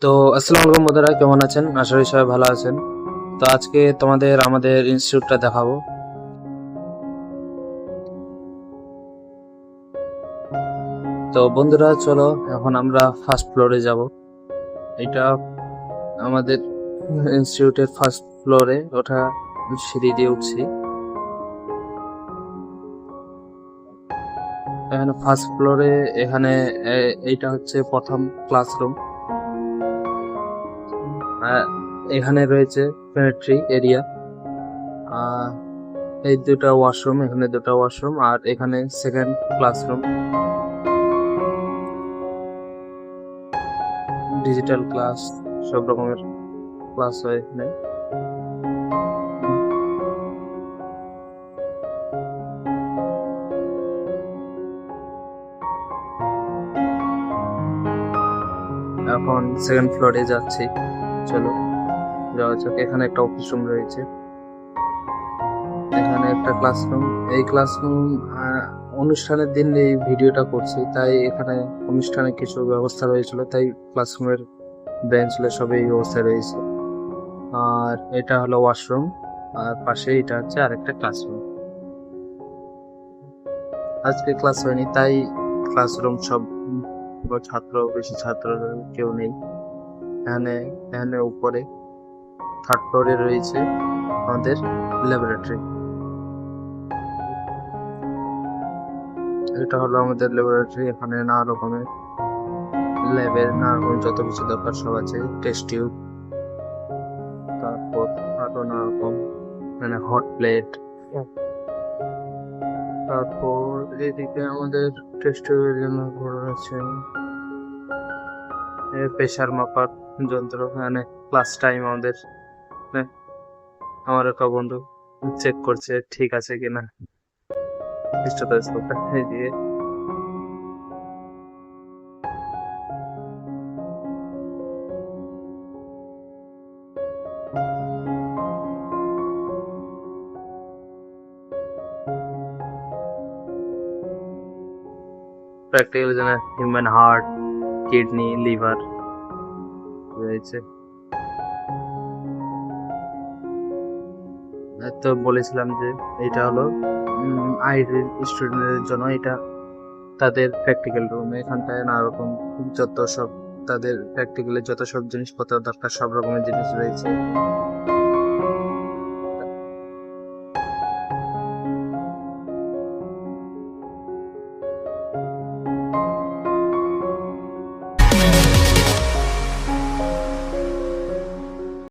তো আসসালামু আলাইকুম বন্ধুরা, কেমন আছেন? আশা করি সবাই ভালো আছেন। তো আজকে তোমাদের আমাদের ইনস্টিটিউটটা দেখাবো। তো বন্ধুরা চলো এখন আমরা ফার্স্ট ফ্লোরে যাব। এটা আমাদের ইনস্টিটিউটের ফার্স্ট ফ্লোরে ওঠা, সিঁড়ি দিয়ে উঠছি। এখানে ফার্স্ট ফ্লোরে এখানে এইটা হচ্ছে প্রথম ক্লাসরুম। এখানে রয়েছে প্যান্ট্রি এরিয়া, এই দুটা ওয়াশরুম, এখানে দুটা ওয়াশরুম, আর এখানে সেকেন্ড ক্লাসরুম। ডিজিটাল ক্লাস, সব রকমের ক্লাস হয় এখানে। এখন সেকেন্ড ফ্লোরে যাচ্ছি, চলো যাওয়া যাক। এখানে একটা অফিস রুম রয়েছে, এখানে একটা ক্লাসরুম। এই ক্লাসরুম অনুষ্ঠানের দিন এই ভিডিওটা করছি, তাই এখানে অনুষ্ঠানে কিছু ব্যবস্থা রয়েছিল, তাই ক্লাসরুমের বেঞ্চ সব এই অবস্থায় রয়েছে। আর এটা হলো ওয়াশরুম, আর পাশে এটা হচ্ছে আরেকটা ক্লাসরুম। আজকে ক্লাস হয়নি, তাই ক্লাসরুম সব ছাত্র, বেশি ছাত্র কেউ নেই। এখানে এখানে উপরে থার্ড ফ্লোরে রয়েছে আমাদের ল্যাবরেটরি। এটা হলো আমাদের ল্যাবরেটরি। এখানে নানা রকমের ল্যাবের নানা রকম যত কিছু দরকার সব আছে। টেস্ট টিউব, তারপর আরো নানা রকম মানে হট প্লেট। তারপর এদিকে আমাদের টেস্ট টিউবের জন্য আছে প্রেশার মাপার যন্ত্র। এখানে ক্লাস টাইম আমাদের আমার একটা বন্ধু চেক করছে ঠিক আছে কিনা স্টেথোস্কোপটা দিয়ে। প্র্যাকটিক্যাল যেন হিউম্যান হার্ট, কিডনি, লিভার রয়েছে। তো বলেছিলাম যে এটা হলো আইডি স্টুডেন্টের জন্য, এটা তাদের প্র্যাকটিক্যাল রুম। এখানটায় নানা রকম যত সব তাদের প্র্যাকটিক্যালের যত সব জিনিসপত্র দরকার সব রকমের জিনিস রয়েছে।